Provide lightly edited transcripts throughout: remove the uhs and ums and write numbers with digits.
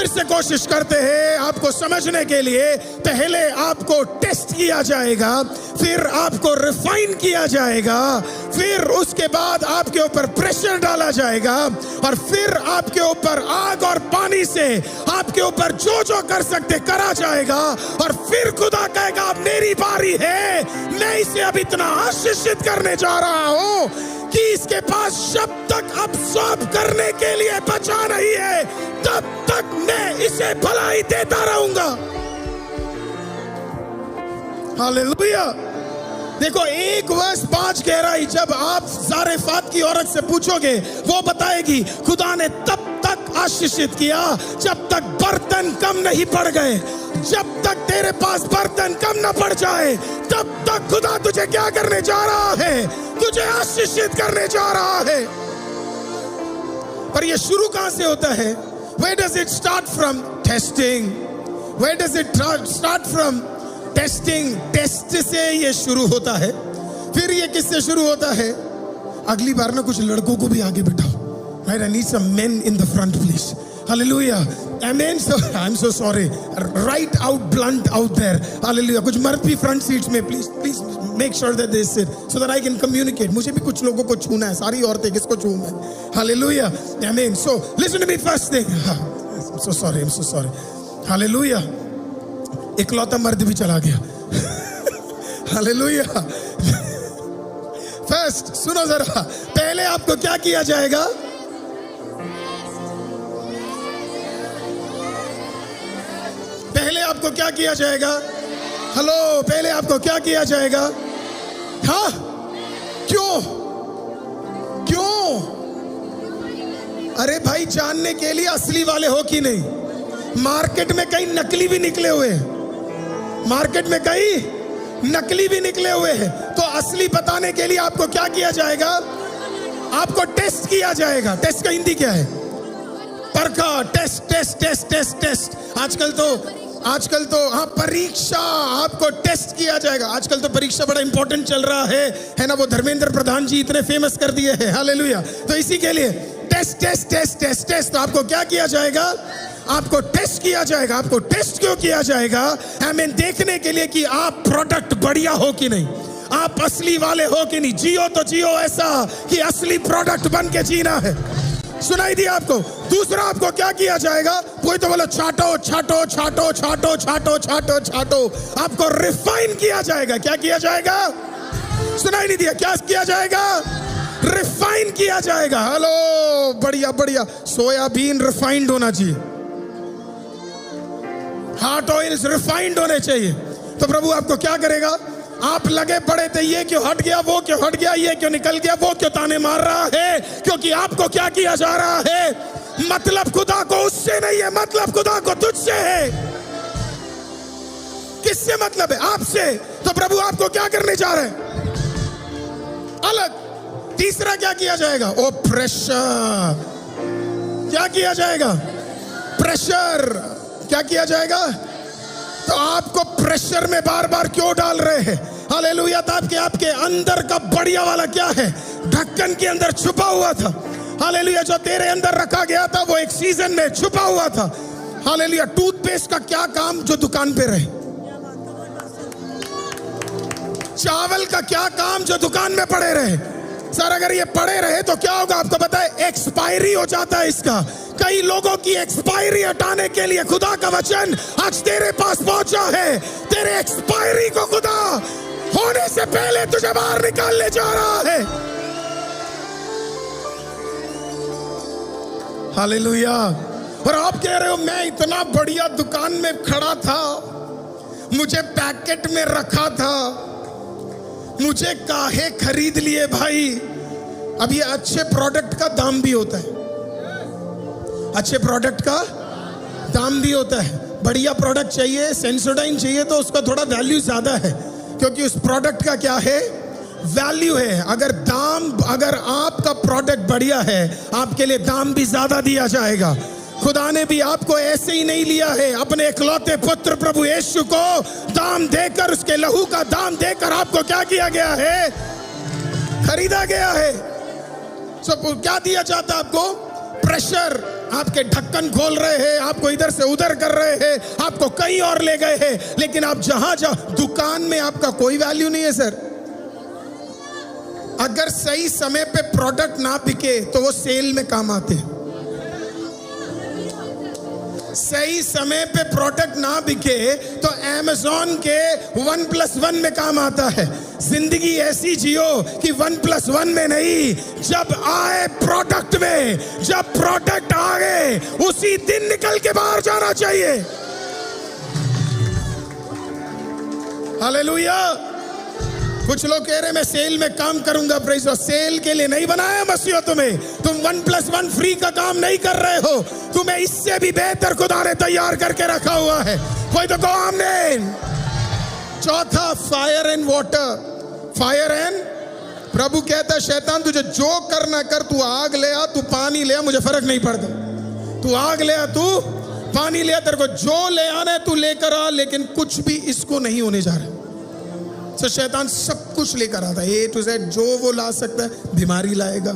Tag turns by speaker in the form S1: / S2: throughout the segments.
S1: से कोशिश करते हैं आपको समझने के लिए। पहले आपको टेस्ट किया जाएगा, फिर आपको रिफाइन किया जाएगा, फिर उसके बाद आपके ऊपर प्रेशर डाला जाएगा, और फिर आपके ऊपर आग और पानी से आपके ऊपर जो जो कर सकते करा जाएगा। और फिर खुदा कहेगा अब मेरी बारी है, मैं इसे अब इतना आशीषित करने जा रहा हूं कि इसके पास जब तक अब्सॉर्ब करने के लिए बचा नहीं है तब तक मैं इसे भलाई देता रहूंगा। हालेलुया। देखो, 1 वर्ष 5 कह रहा है, जब आप ज़ारेफात की औरत से पूछोगे वो बताएगी खुदा ने तब तक आशीषित किया जब तक बर्तन कम नहीं पड़ गए। जब तक तेरे पास बर्तन कम न पड़ जाए तब तक खुदा तुझे क्या करने जा रहा है? तुझे आशीषित करने जा रहा है। पर ये शुरू कहां से होता है? Where does it start from? Testing. Where does it start from? Testing. Test से ये शुरू होता है। फिर ये किससे शुरू होता है? अगली बार ना कुछ लड़कों को भी आगे बिठाओ। Right? I need some men in the front, please. Hallelujah. Amen. So I'm so sorry. Right out, blunt out there. Hallelujah. कुछ मर्द भी front seats में, please make sure that they sit so that I can communicate. मुझे भी कुछ लोगों को छूना है। सारी औरतें किसको छूऊं मैं? Hallelujah. Amen. So listen to me first thing. I'm so sorry. Hallelujah. इकलौता मर्द भी चला गया। Hallelujah. First, सुनो जरा, पहले आपको क्या किया जाएगा? पहले आपको क्या किया जाएगा? हेलो, पहले आपको क्या किया जाएगा? हाँ, क्यों? अरे भाई, जानने के लिए असली वाले हो कि नहीं। मार्केट में कई नकली भी निकले हुए हैं, नकली भी निकले हुए हैं। तो असली बताने के लिए आपको क्या किया जाएगा? आपको टेस्ट किया जाएगा। टेस्ट का हिंदी क्या है? परखा। टेस्ट। आजकल तो हाँ, परीक्षा। आपको टेस्ट किया जाएगा। आजकल तो परीक्षा बड़ा इंपॉर्टेंट चल रहा है ना? वो धर्मेंद्र प्रधान जी इतने फेमस कर दिए हैं। हालेलुया। तो इसी के लिए टेस्ट। तो आपको क्या किया जाएगा? आपको टेस्ट किया जाएगा। आपको टेस्ट क्यों किया जाएगा? हमें देखने के लिए कि आप प्रोडक्ट बढ़िया हो कि नहीं, आप असली वाले हो कि नहीं। जियो तो जियो ऐसा कि असली प्रोडक्ट बन के जीना है। सुनाई दिया आपको? दूसरा आपको क्या किया जाएगा? कोई तो बोलो छाटो। आपको रिफाइन किया जाएगा। क्या किया जाएगा? सुनाई नहीं दिया? क्या किया जाएगा? रिफाइन किया जाएगा। हेलो, बढ़िया। सोयाबीन रिफाइंड होना चाहिए, हॉट ऑयल्स रिफाइंड होने चाहिए। तो प्रभु आपको क्या करेगा? आप लगे पड़े थे, ये क्यों हट गया, वो क्यों हट गया, ये क्यों निकल गया, वो क्यों ताने मार रहा है? क्योंकि आपको क्या किया जा रहा है? मतलब खुदा को उससे नहीं है, मतलब खुदा को तुझसे है। किससे मतलब है? आपसे। तो प्रभु आपको क्या करने जा रहे हैं? अलग। तीसरा क्या किया जाएगा? ओ प्रेशर। क्या किया जाएगा? प्रेशर। क्या किया जाएगा? तो आपको प्रेशर में बार बार क्यों डाल रहे हैं? हालेलुया। तो आपके अंदर का बढ़िया वाला क्या है? ढक्कन के अंदर छुपा हुआ था। हालेलुया। जो तेरे अंदर रखा गया था वो एक सीजन में छुपा हुआ था। हालेलुया। टूथपेस्ट का क्या काम जो दुकान पे रहे? चावल का क्या काम जो दुकान में पड़े रहे? सर, अगर ये पड़े रहे तो क्या होगा आपको पता है? एक्सपायरी हो जाता है इसका। कई लोगों की एक्सपायरी हटाने के लिए खुदा का वचन आज तेरे पास पहुंचा है। तेरे एक्सपायरी को खुदा होने से पहले तुझे बाहर निकालने जा रहा है। हालेलुया। और आप कह रहे हो मैं इतना बढ़िया दुकान में खड़ा था, मुझे पैकेट में रखा था, मुझे काहे खरीद लिए भाई? अब ये अच्छे प्रोडक्ट का दाम भी होता है, अच्छे प्रोडक्ट का दाम भी होता है। बढ़िया प्रोडक्ट चाहिए, सेंसोडाइन चाहिए तो उसका थोड़ा वैल्यू ज्यादा है, क्योंकि उस प्रोडक्ट का क्या है? वैल्यू है। अगर आपका प्रोडक्ट बढ़िया है, आपके लिए दाम भी ज्यादा दिया जाएगा। खुदा ने भी आपको ऐसे ही नहीं लिया है। अपने इकलौते पुत्र प्रभु यीशु को दाम देकर, उसके लहू का दाम देकर आपको क्या किया गया है? खरीदा गया है। क्या दिया जाता आपको? प्रेशर। आपके ढक्कन खोल रहे हैं, आपको इधर से उधर कर रहे हैं, आपको कहीं और ले गए हैं, लेकिन आप जहां दुकान में आपका कोई वैल्यू नहीं है सर। अगर सही समय पे प्रोडक्ट ना बिके तो वो सेल में काम आते हैं। सही समय पे प्रोडक्ट ना बिके तो अमेज़न के 1+1 में काम आता है। जिंदगी ऐसी जियो कि 1+1 में नहीं, जब आए प्रोडक्ट में, जब प्रोडक्ट आ गए उसी दिन निकल के बाहर जाना चाहिए। हालेलुया। कुछ लोग कह रहे मैं सेल में काम करूंगा, प्रेज़ द लॉर्ड। सेल के लिए नहीं बनाया मसीह तुम्हें। तुम 1+1 फ्री का काम नहीं कर रहे हो, तुम्हें इससे भी बेहतर खुदा ने तैयार करके रखा हुआ है। कोई तो कहो आमीन। चौथा, fire and water. Fire and, प्रभु कहता है शैतान तुझे जो करना कर, तू आग ले आ, तू पानी ले आ, मुझे फर्क नहीं पड़ता। तू आग ले आ, तू पानी ले आ, तेरे को जो ले आना है तू लेकर आ, लेकिन कुछ भी इसको नहीं होने जा रहा। तो शैतान सब कुछ लेकर आता है, A to Z जो वो ला सकता है। बीमारी लाएगा,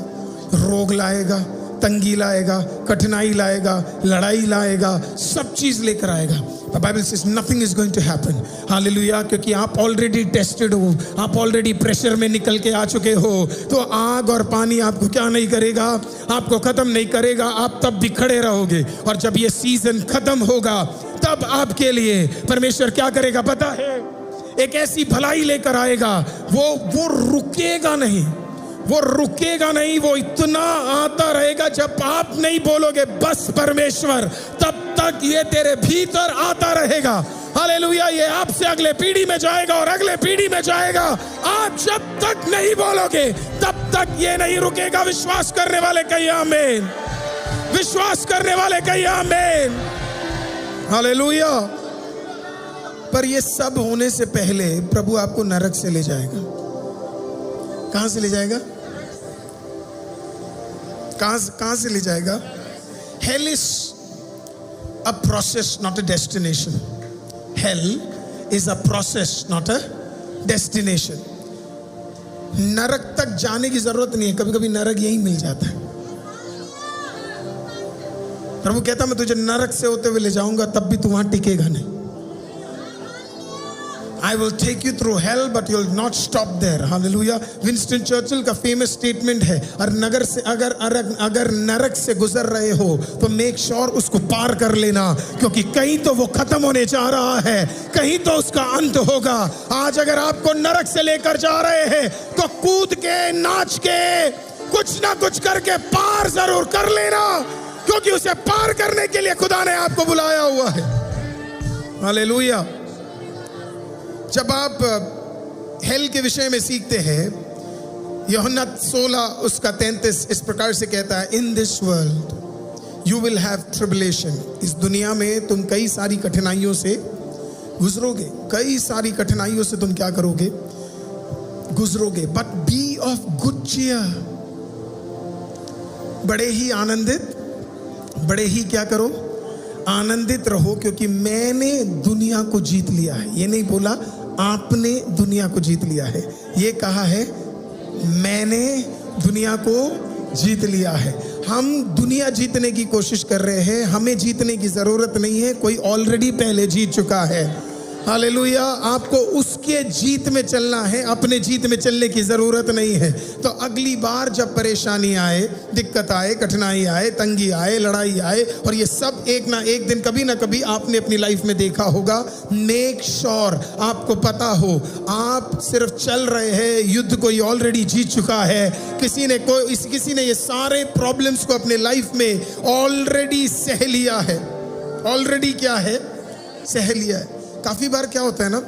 S1: रोग लाएगा, तंगी लाएगा, कठिनाई लाएगा, लड़ाई लाएगा, सब चीज लेकर आएगा। The Bible says nothing is going to happen. Hallelujah. क्योंकि आप ऑलरेडी टेस्टेड हो, आप ऑलरेडी प्रेशर में निकल के आ चुके हो। तो आग और पानी आपको क्या नहीं करेगा, आपको खत्म नहीं करेगा। आप तब भी खड़े रहोगे, और जब ये सीजन खत्म होगा तब आपके लिए परमेश्वर क्या करेगा पता है? एक ऐसी भलाई लेकर आएगा, वो रुकेगा नहीं, वो रुकेगा नहीं, वो इतना आता रहेगा जब आप नहीं बोलोगे बस परमेश्वर, तब तक ये तेरे भीतर आता रहेगा। हालेलुया। ये आपसे अगले पीढ़ी में जाएगा और अगले पीढ़ी में जाएगा। आप जब तक नहीं बोलोगे तब तक ये नहीं रुकेगा। विश्वास करने वाले कहिए आमीन। विश्वास करने वाले कहिए आमीन। हालेलुया। पर ये सब होने से पहले प्रभु आपको नरक से ले जाएगा। कहां से ले जाएगा? कहां से ले जाएगा? Hell is a process, not a destination. Hell is a process, not a destination. नरक तक जाने की जरूरत नहीं है, कभी कभी नरक यही मिल जाता है। प्रभु कहता मैं तुझे नरक से होते हुए ले जाऊंगा, तब भी तू वहां टिकेगा नहीं। I will take you through hell, but you'll not stop there. Hallelujah. Winston Churchill का फेमस स्टेटमेंट है, और नगर से अगर नरक से गुजर रहे हो तो मेक श्योर उसको पार कर लेना, क्योंकि कहीं तो वो खत्म होने जा रहा है, कहीं तो उसका अंत होगा। आज अगर आपको नरक से लेकर जा रहे हैं तो कूद के, नाच के, कुछ ना कुछ करके पार जरूर कर लेना, क्योंकि उसे पार करने के लिए खुदा ने आपको बुलाया हुआ है। हालेलुया। जब आप हेल के विषय में सीखते हैं, यूहन्ना 16 उसका 33 इस प्रकार से कहता है, in this world you will have tribulation. इस दुनिया में तुम कई सारी कठिनाइयों से गुजरोगे, कई सारी कठिनाइयों से तुम क्या करोगे? गुजरोगे। But be of good cheer, बड़े ही आनंदित, बड़े ही क्या करो? आनंदित रहो, क्योंकि मैंने दुनिया को जीत लिया है। ये नहीं बोला आपने दुनिया को जीत लिया है, ये कहा है मैंने दुनिया को जीत लिया है। हम दुनिया जीतने की कोशिश कर रहे हैं, हमें जीतने की जरूरत नहीं है, कोई ऑलरेडी पहले जीत चुका है। हालेलुया। आपको उसके जीत में चलना है, अपने जीत में चलने की जरूरत नहीं है। तो अगली बार जब परेशानी आए, दिक्कत आए, कठिनाई आए, तंगी आए, लड़ाई आए, और ये सब एक ना एक दिन कभी ना कभी आपने अपनी लाइफ में देखा होगा, मेक श्योर आपको पता हो आप सिर्फ चल रहे हैं, युद्ध कोई ऑलरेडी जीत चुका है। किसी ने ये सारे प्रॉब्लम्स को अपने लाइफ में ऑलरेडी सह लिया है। ऑलरेडी क्या है? सह लिया है। काफी बार क्या होता है ना,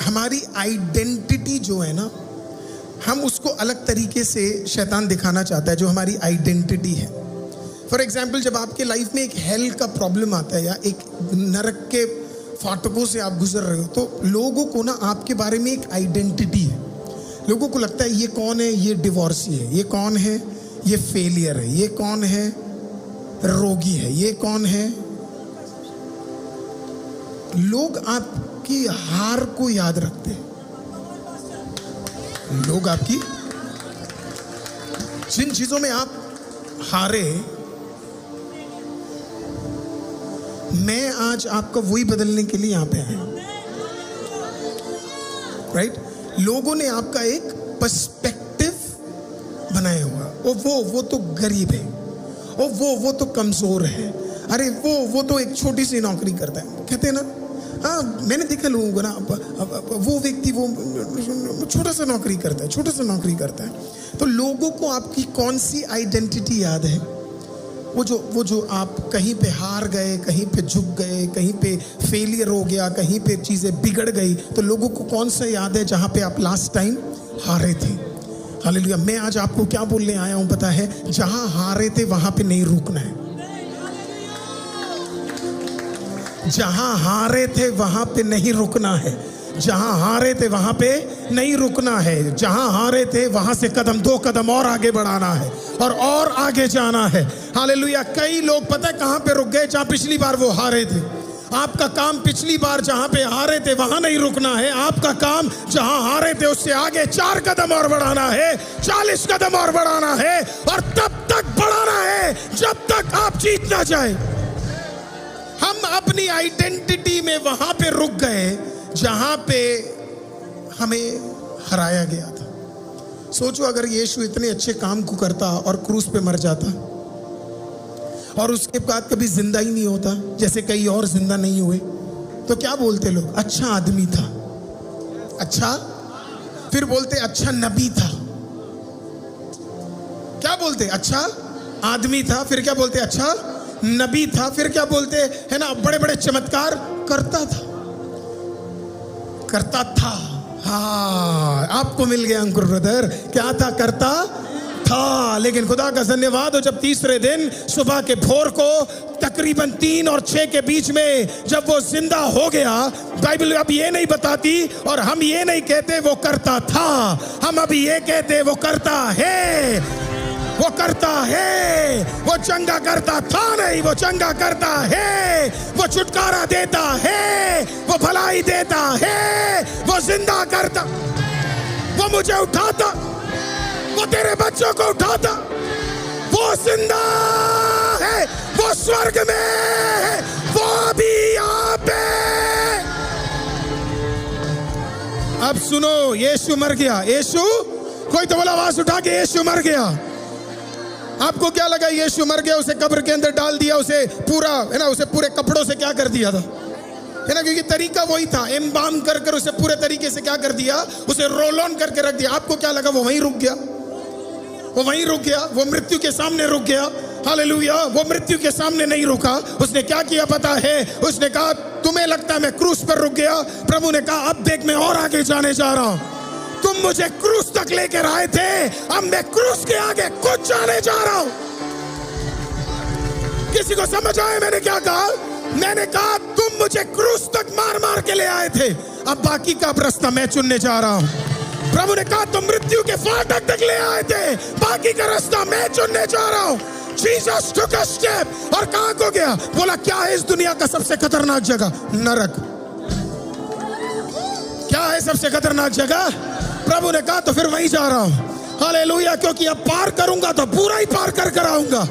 S1: हमारी आइडेंटिटी जो है ना, हम उसको अलग तरीके से शैतान दिखाना चाहता है, जो हमारी आइडेंटिटी है। फॉर एग्जाम्पल, जब आपके लाइफ में एक हेल का प्रॉब्लम आता है या एक नरक के फाटकों से आप गुजर रहे हो, तो लोगों को ना आपके बारे में एक आइडेंटिटी है। लोगों को लगता है ये कौन है? ये डिवोर्सी है। ये कौन है? ये फेलियर है। ये कौन है? रोगी है। ये कौन है? लोग आपकी हार को याद रखते हैं। लोग आपकी जिन चीजों में आप हारे, मैं आज आपका वही बदलने के लिए यहां पे आया हूं, राइट? लोगों ने आपका एक पर्सपेक्टिव बनाया हुआ, और वो तो गरीब है, और वो तो कमजोर है, अरे वो तो एक छोटी सी नौकरी करता है, कहते हैं ना। हाँ, मैंने देखा लोगों को ना, वो व्यक्ति वो छोटा सा नौकरी करता है। तो लोगों को आपकी कौन सी आइडेंटिटी याद है? वो जो आप कहीं पे हार गए, कहीं पे झुक गए, कहीं पे फेलियर हो गया, कहीं पे चीजें बिगड़ गई, तो लोगों को कौन सा याद है जहां पे आप लास्ट टाइम हारे थे? हालेलुया। मैं आज आपको क्या बोलने आया हूं पता है? जहां हारे थे वहां पे नहीं रुकना है। जहां हारे थे वहां पे नहीं रुकना है। जहां हारे थे वहां पे नहीं रुकना है। जहां हारे थे वहां से दो कदम और आगे बढ़ाना है और आगे जाना है। हालेलुया। कई लोग पता है कहां पे रुक गए? जहां पिछली बार वो हारे थे। आपका काम पिछली बार जहां पे हारे थे वहां नहीं रुकना है। आपका काम जहां हारे थे उससे आगे 4 कदम और बढ़ाना है, 40 कदम और बढ़ाना है, और तब तक बढ़ाना है जब तक आप जीत ना जाए। हम अपनी आइडेंटिटी में वहां पे रुक गए जहां पे हमें हराया गया था। सोचो अगर यीशु इतने अच्छे काम को करता और क्रूस पे मर जाता और उसके बाद कभी जिंदा ही नहीं होता, जैसे कई और जिंदा नहीं हुए, तो क्या बोलते लोग? अच्छा आदमी था। अच्छा, फिर बोलते अच्छा नबी था। क्या बोलते? अच्छा आदमी था। फिर क्या बोलते? अच्छा नबी था। फिर क्या बोलते है ना? बड़े बड़े चमत्कार करता था। हाँ, आपको मिल गया अंकुर ब्रदर। क्या था? करता था। लेकिन खुदा का धन्यवाद हो, जब तीसरे दिन सुबह के भोर को तकरीबन 3 और 6 के बीच में जब वो जिंदा हो गया, बाइबल अब ये नहीं बताती और हम ये नहीं कहते वो करता था, हम अभी ये कहते वो करता है। वो करता है, वो चंगा करता था नहीं, वो चंगा करता है, वो छुटकारा देता है, वो भलाई देता है, वो जिंदा करता, वो मुझे उठाता, वो तेरे बच्चों को उठाता, वो जिंदा है, वो स्वर्ग में है, वो अभी यहाँ पे। अब सुनो, यीशु मर गया। यीशु, कोई तो बोला आवाज उठा के, यीशु मर गया। आपको क्या लगा? यीशु मर गया, उसे कब्र के अंदर डाल दिया, उसे पूरा है ना, उसे पूरे कपड़ों से क्या कर दिया था, है ना, क्योंकि तरीका वही था, एम्बाम कर कर उसे पूरे तरीके से क्या कर दिया, उसे रोल ऑन करके रख दिया। आपको क्या लगा? वो वहीं रुक गया, वो वहीं रुक गया, वो मृत्यु के सामने रुक गया। हालेलुया। वो मृत्यु के सामने नहीं रुका। उसने क्या किया पता है? उसने कहा तुम्हें लगता है मैं क्रूस पर रुक गया? प्रभु ने कहा अब देख मैं और आगे जाने जा रहा हूं। तुम मुझे क्रूस तक लेकर आए थे, अब मैं क्रूस के आगे कुछ जाने जा रहा हूं। किसी को समझ आए मैंने क्या कहा? मैंने कहा तुम मुझे क्रूस तक मार मार के ले आए थे, अब बाकी का रास्ता मैं चुनने जा रहा हूं। प्रभु ने कहा तुम मृत्यु के फाटक तक ले आए थे, बाकी का रास्ता मैं चुनने जा रहा हूं। जीसस took a step और कहां को गया? बोला क्या है इस दुनिया का सबसे खतरनाक जगह? नरक। क्या है सबसे खतरनाक जगह? प्रभु ने कहा तो फिर वहीं जा रहा हूं। हालेलुया। क्योंकि अब पार करूंगा तो पूरा ही पार कर कर आऊंगा।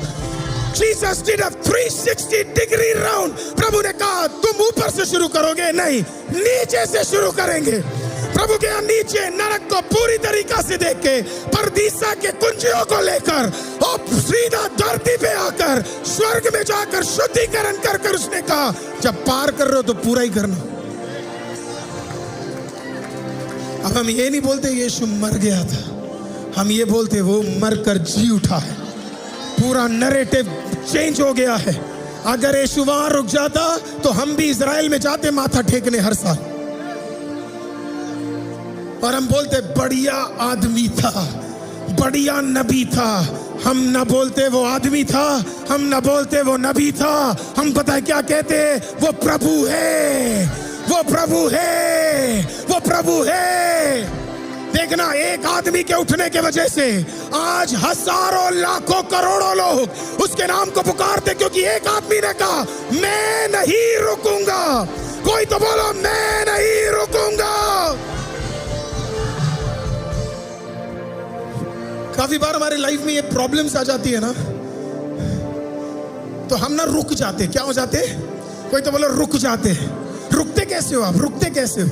S1: Jesus did a 360 degree round। प्रभु ने कहा तुम ऊपर से शुरू करोगे? नहीं, नीचे से शुरू करेंगे। प्रभु के नीचे नरक को पूरी तरीका से देख के, परदीसा के कुंजियों को लेकर और सीधा धरती पे आकर स्वर्ग में जाकर शुद्धिकरण कर कर उसने कहा जब पार कर रहे हो तो पूरा ही करना। अब हम ये नहीं बोलते यीशु मर गया था, हम ये बोलते वो मर कर जी उठा है। पूरा नैरेटिव चेंज हो गया है। अगर यीशु वहां रुक जाता तो हम भी इजराइल में जाते माथा टेकने हर साल, और हम बोलते बढ़िया आदमी था, बढ़िया नबी था। हम न बोलते वो आदमी था, हम न बोलते वो नबी था, हम पता है क्या कहते? वो प्रभु है, वो प्रभु है, वो प्रभु है। देखना, एक आदमी के उठने के वजह से आज हजारों लाखों करोड़ों लोग उसके नाम को पुकारते, क्योंकि एक आदमी ने कहा मैं नहीं रुकूंगा। कोई तो बोलो मैं नहीं रुकूंगा। काफी बार हमारे लाइफ में ये प्रॉब्लम्स आ जाती है ना तो हम ना रुक जाते। क्या हो जाते? कोई तो बोलो रुक जाते। रुकते कैसे हो आप? रुकते कैसे हो?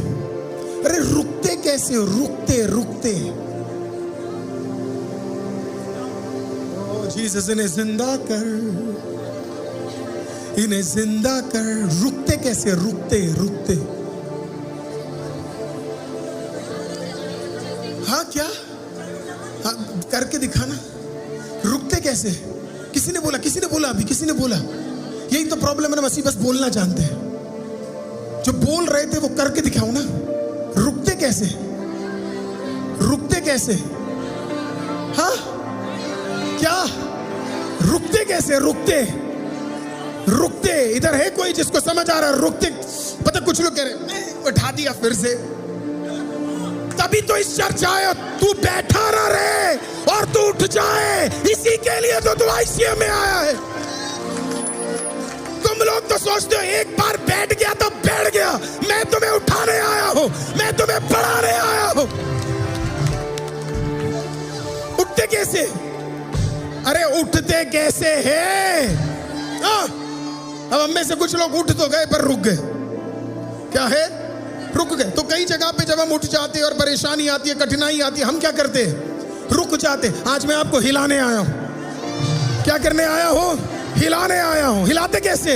S1: अरे रुकते कैसे हो? रुकते रुकते। ओ जीसस, इन्हें जिंदा कर, इन्हें जिंदा कर। रुकते कैसे? रुकते रुकते। हाँ क्या? हाँ करके दिखाना। रुकते कैसे? किसी ने बोला, किसी ने बोला, अभी किसी ने बोला। यही तो प्रॉब्लम है ना, मसीह बस बोलना जानते हैं। जो बोल रहे थे वो करके दिखाओ ना। रुकते कैसे? रुकते कैसे? हाँ क्या? रुकते कैसे? रुकते रुकते। इधर है कोई जिसको समझ आ रहा है? रुकते। पता कुछ लोग कह रहे मैं उठा दिया फिर से। तभी तो इस चर्च आया। तू बैठा ना रहे और तू उठ जाए, इसी के लिए तो तू आईसीयू में आया है। तुम लोग तो सोचते हो एक बार बैठ गया तो बैठ गया। मैं तुम्हें उठाने आया हूं, मैं तुम्हें बढ़ाने आया हूं। उठते कैसे? अरे उठते कैसे है? अब हम में से कुछ लोग उठ तो गए पर रुक गए। क्या है? रुक गए। तो कई जगह पे जब हम उठ जाते हैं और परेशानी आती है, कठिनाई आती है, हम क्या करते हैं? रुक जाते। आज मैं आपको हिलाने आया हूं। क्या करने आया हूं? हिलाने आया हूं। हिलाते कैसे?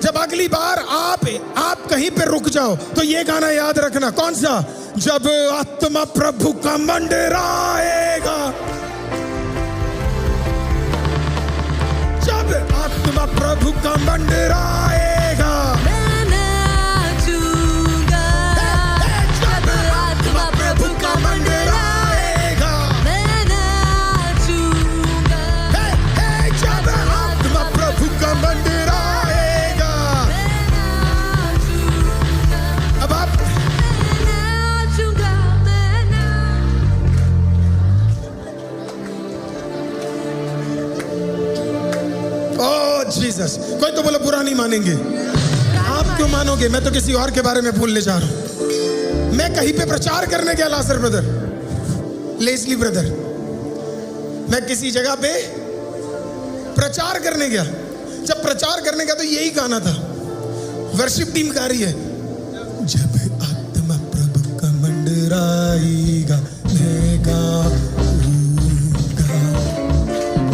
S1: जब अगली बार आप कहीं पे रुक जाओ तो ये गाना याद रखना। कौन सा? जब आत्मा प्रभु का मंडराएगा, जब आत्मा प्रभु का मंडराएगा, जीसस। कोई तो बोलो बुरा नहीं मानेंगे। आप क्यों मानोगे? मैं तो किसी और के बारे में बोलने जा रहा हूं। मैं कहीं पे प्रचार करने गया, लासर ब्रदर, लेस्ली ब्रदर, मैं किसी जगह पे प्रचार करने गया। जब प्रचार करने गया तो यही गाना था, वर्शिप टीम गा रही है, जब आत्मा प्रभु का मंडराएगा मैं गाऊंगा,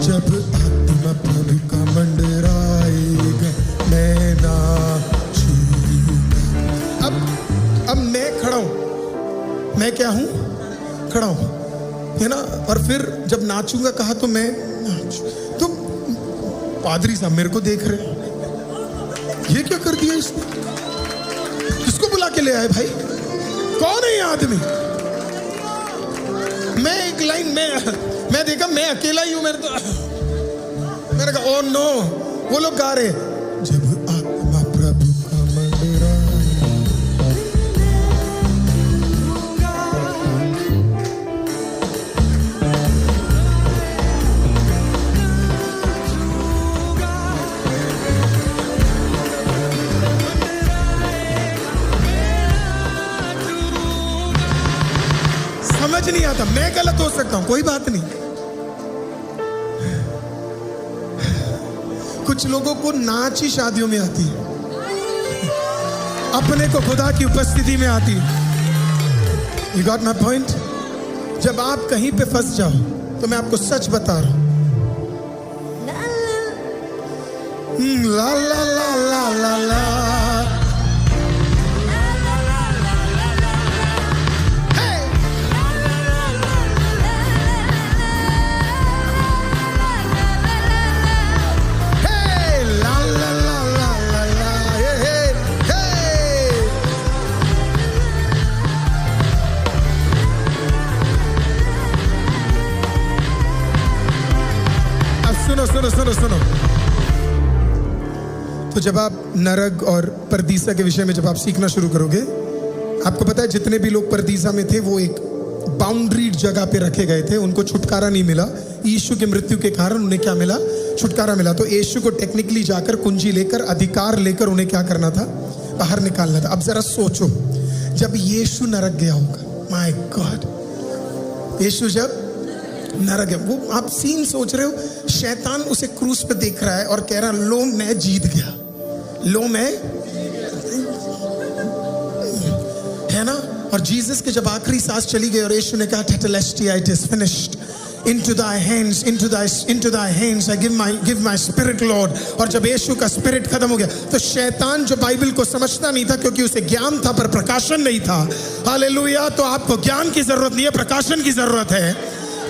S1: जब आत्मा प्रभु का मंडराएगा मैं नाचूंगा। अब मैं खड़ा हूं। मैं क्या हूं? खड़ा हूं, है ना। और फिर जब नाचूंगा कहा तो मैं तो पादरी साहब मेरे को देख रहे, ये क्या कर दिया इसने? किसको बुला के ले आए भाई? कौन है ये आदमी? मैं एक लाइन मैं देखा, मैं अकेला ही हूं। मैंने कहा ओ नो, वो लोग गा रहे जब आत्मा प्रभु का मंडरा। समझ नहीं आता, मैं गलत हो सकता हूं, कोई बात नहीं। कुछ लोगों को नाच ही शादियों में आती है, अपने को खुदा की उपस्थिति में आती है। You got my point? जब आप कहीं पे फंस जाओ तो मैं आपको सच बता रहा हूं, ला ला ला ला ला ला, सुनो। तो जब आप नरक और परदीसा के विषय में जब आप सीखना शुरू करोगे, आपको पता है जितने भी लोग परदीसा में थे वो एक बाउंड्री जगह पे रखे गए थे, उनको छुटकारा नहीं मिला। यीशु की मृत्यु के कारण उन्हें क्या मिला? छुटकारा मिला। तो यीशु को टेक्निकली जाकर कुंजी लेकर, अधिकार लेकर उन्हें क्या करना था? बाहर निकालना था। अब जरा सोचो, जब यीशु नरक गया होगा, माय गॉड, यीशु जब नरक है, वो आप सीन सोच रहे हो, शैतान उसे क्रूस पे देख रहा है और कह रहा, लो मैं जीत गया, लो मैं, है ना। और जीसस के जब आखिरी सांस चली गई और यीशु ने कहा, टेटेलेस्टिया, it is finished, into thy hands I give my spirit, Lord। और जब यीशु का स्पिरिट खत्म हो गया तो शैतान जो बाइबल को समझता नहीं था, क्योंकि उसे ज्ञान था पर प्रकाशन नहीं था, हालेलुया। तो आपको ज्ञान की जरूरत नहीं है, प्रकाशन की जरूरत है।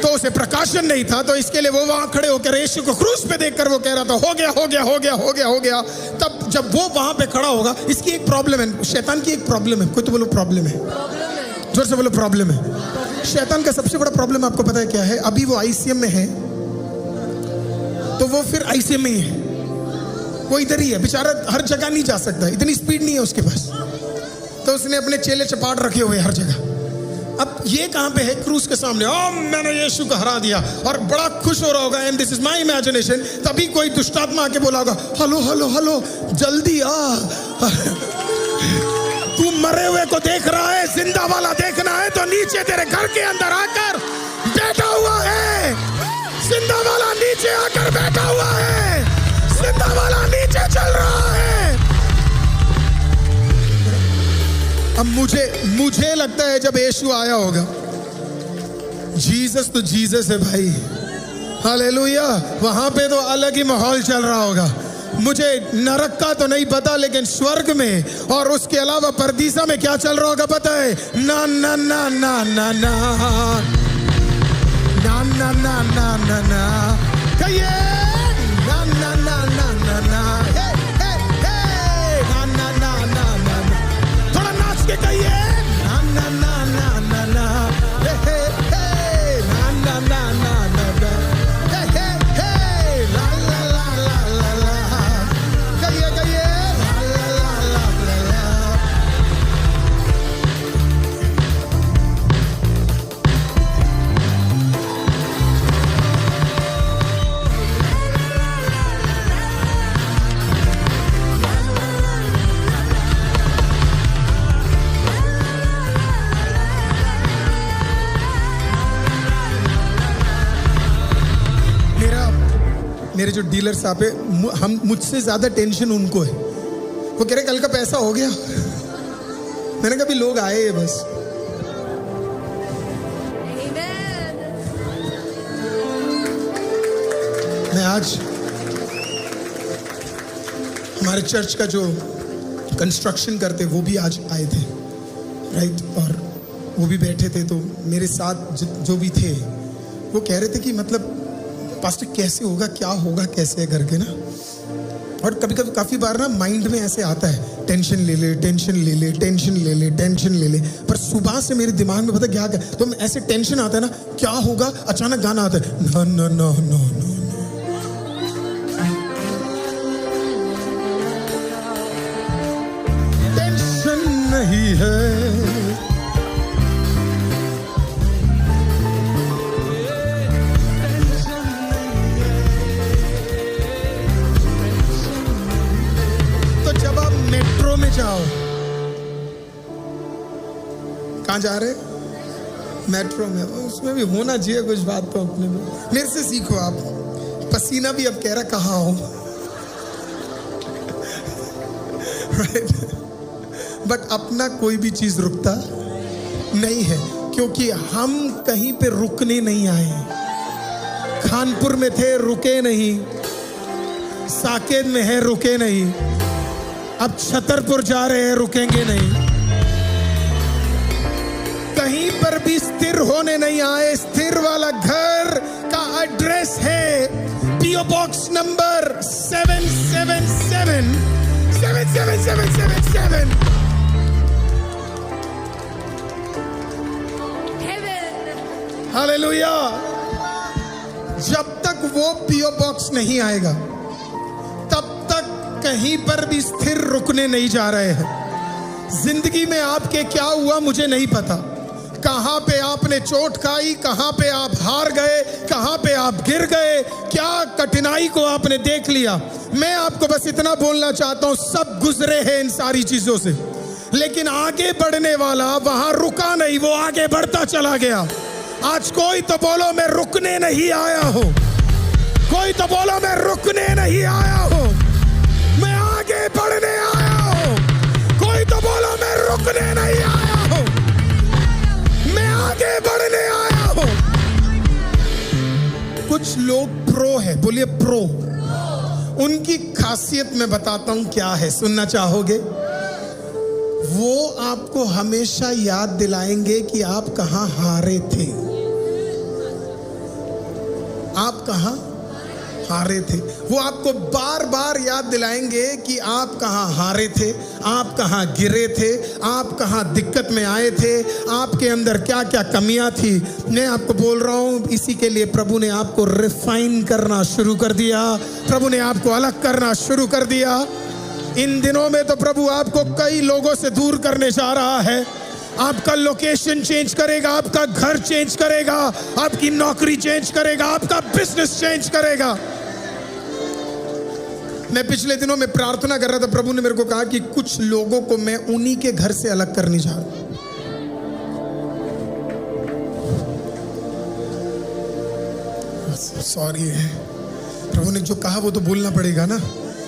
S1: तो उसे प्रकाशन नहीं था, तो इसके लिए वो वहां खड़े होकर यीशु को क्रूस पे देखकर वो कह रहा था, हो गया हो गया हो गया हो गया हो गया। तब जब वो वहां पे खड़ा होगा, इसकी एक प्रॉब्लम है, शैतान की एक प्रॉब्लम है। कोई तो बोलो प्रॉब्लम है, जोर से बोलो प्रॉब्लम है। शैतान का सबसे बड़ा प्रॉब्लम आपको पता है क्या है? अभी वो आईसीएम में है तो वो फिर आईसीएम में ही है, वो इधर ही है बेचारा, हर जगह नहीं जा सकता, इतनी स्पीड नहीं है उसके पास। तो उसने अपने चेले चपाट रखे हुए हर जगह। अब ये कहां पे है? क्रूस के सामने। ओ मैंने यीशु को हरा दिया, और बड़ा खुश हो रहा होगा, and this is my imagination. तभी कोई दुष्टात्मा आके बोला होगा, हेलो हेलो हेलो जल्दी आ, तू मरे हुए को देख रहा है, जिंदा वाला देखना है तो नीचे तेरे घर के अंदर आकर बैठा हुआ है, जिंदा वाला नीचे आकर बैठा हुआ है, जिंदा वाला नीचे चल रहा है। अब मुझे लगता है जब यीशु आया होगा, जीसस तो जीसस है भाई, हालेलुया, वहां पे तो अलग ही माहौल चल रहा होगा। मुझे नरक का तो नहीं पता, लेकिन स्वर्ग में और उसके अलावा परदीसा में क्या चल रहा होगा पता है? ना ना ना ना ना ना ना ना ना ना ना ना, कहिए ना ना ना ना ना ना, हे हे हे, ना ना ना ना ना, थोड़ा नाच के कहिए ना ना ना ना ना ना, हे हे हे, ना ना ना ना ना ना, हे हे हे, ला ला ला ला ला ला, कहिए कहिए ला ला ला ला ला। मेरे जो डीलर साहब है, हम मुझसे ज्यादा टेंशन उनको है। वो कह रहे कल का पैसा हो गया। मैंने कहा भी लोग आए हैं बस। मैं आज हमारे चर्च का जो कंस्ट्रक्शन करते वो भी आज आए थे, राइट, और वो भी बैठे थे। तो मेरे साथ जो भी थे वो कह रहे थे कि मतलब पास्टर कैसे होगा, क्या होगा, कैसे करके ना। और कभी कभी काफी बार ना माइंड में ऐसे आता है, टेंशन ले ले टेंशन ले ले टेंशन ले ले टेंशन ले ले। पर सुबह से मेरे दिमाग में पता क्या तो ऐसे टेंशन आता है ना, क्या होगा, अचानक गाना आता है, ना ना ना ना ना, टेंशन नहीं है। जाओ, कहाँ जा रहे? मेट्रो में। उसमें भी होना चाहिए कुछ बात तो अपने में। मेरे से सीखो आप। पसीना भी अब कह रहा कहाँ हो, राइट। बट अपना कोई भी चीज रुकता नहीं है, क्योंकि हम कहीं पे रुकने नहीं आए। खानपुर में थे, रुके नहीं। साकेत में है, रुके नहीं। अब छतरपुर जा रहे हैं, रुकेंगे नहीं। कहीं पर भी स्थिर होने नहीं आए। स्थिर वाला घर का एड्रेस है पीओ बॉक्स नंबर 777 77777। हालेलुया। जब तक वो पीओ बॉक्स नहीं आएगा तब तक कहीं पर भी स्थिर रुकने नहीं जा रहे हैं। जिंदगी में आपके क्या हुआ मुझे नहीं पता। कहां पे आपने चोट खाई, कहां पे आप हार गए, कहां पे आप गिर गए, क्या कठिनाई को आपने देख लिया। मैं आपको बस इतना बोलना चाहता हूं, सब गुजरे हैं इन सारी चीजों से, लेकिन आगे बढ़ने वाला वहां रुका नहीं, वो आगे बढ़ता चला गया। आज कोई तो बोलो मैं रुकने नहीं आया हूं, कोई तो बोलो मैं रुकने नहीं आया हूं, मैं आगे बढ़ने आया हूं। कोई तो बोलो मैं रुकने नहीं आया हूं, मैं आगे बढ़ने आया हूं। कुछ लोग प्रो है, बोलिए प्रो। उनकी खासियत मैं बताता हूं क्या है, सुनना चाहोगे? वो आपको हमेशा याद दिलाएंगे कि आप कहां हारे थे, आप कहां हारे थे। वो आपको बार बार याद दिलाएंगे कि आप कहां हारे थे, आप कहां गिरे थे, आप कहां दिक्कत में आए थे, आपके अंदर क्या क्या कमियां थी। मैं आपको बोल रहा हूं, इसी के लिए प्रभु ने आपको रिफाइन करना शुरू कर दिया, प्रभु ने आपको अलग करना शुरू कर दिया। इन दिनों में तो प्रभु आपको कई लोगों से दूर करने जा रहा है। आपका लोकेशन चेंज करेगा, आपका घर चेंज करेगा, आपकी नौकरी चेंज करेगा, आपका बिजनेस चेंज करेगा। मैं पिछले दिनों में प्रार्थना कर रहा था, प्रभु ने मेरे को कहा कि कुछ लोगों को मैं उन्हीं के घर से अलग करने जा रहा हूं। सॉरी, प्रभु ने जो कहा वो तो बोलना पड़ेगा ना।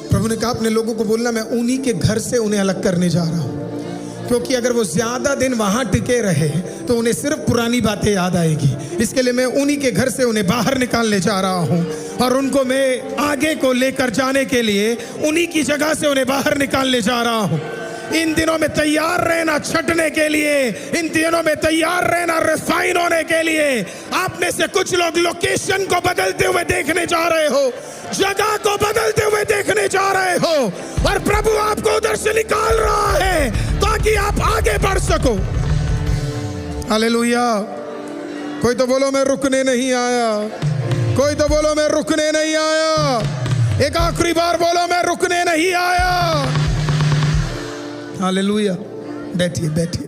S1: प्रभु ने कहा अपने लोगों को बोलना मैं उन्हीं के घर से उन्हें अलग करने जा रहा हूं, क्योंकि अगर वो ज्यादा दिन वहां टिके रहे तो उन्हें सिर्फ पुरानी बातें याद आएगी। इसके लिए मैं उन्हीं के घर से उन्हें बाहर निकालने जा रहा हूं और उनको मैं आगे को लेकर जाने के लिए उन्हीं की जगह से उन्हें बाहर निकालने जा रहा हूं। इन दिनों में तैयार रहना छटने के लिए, इन दिनों में तैयार रहना रिफाइन होने के लिए। आप में से कुछ लोग लोकेशन को बदलते हुए देखने जा रहे हो, जगह को बदलते हुए देखने जा रहे हो, और प्रभु आपको उधर से निकाल रहा है ताकि आप आगे बढ़ सको। हालेलुया। कोई तो बोलो मैं रुकने नहीं आया, कोई तो बोलो मैं रुकने नहीं आया। एक आखिरी बार बोलो मैं रुकने नहीं आया। हालेलुया। बैठिए बैठिए।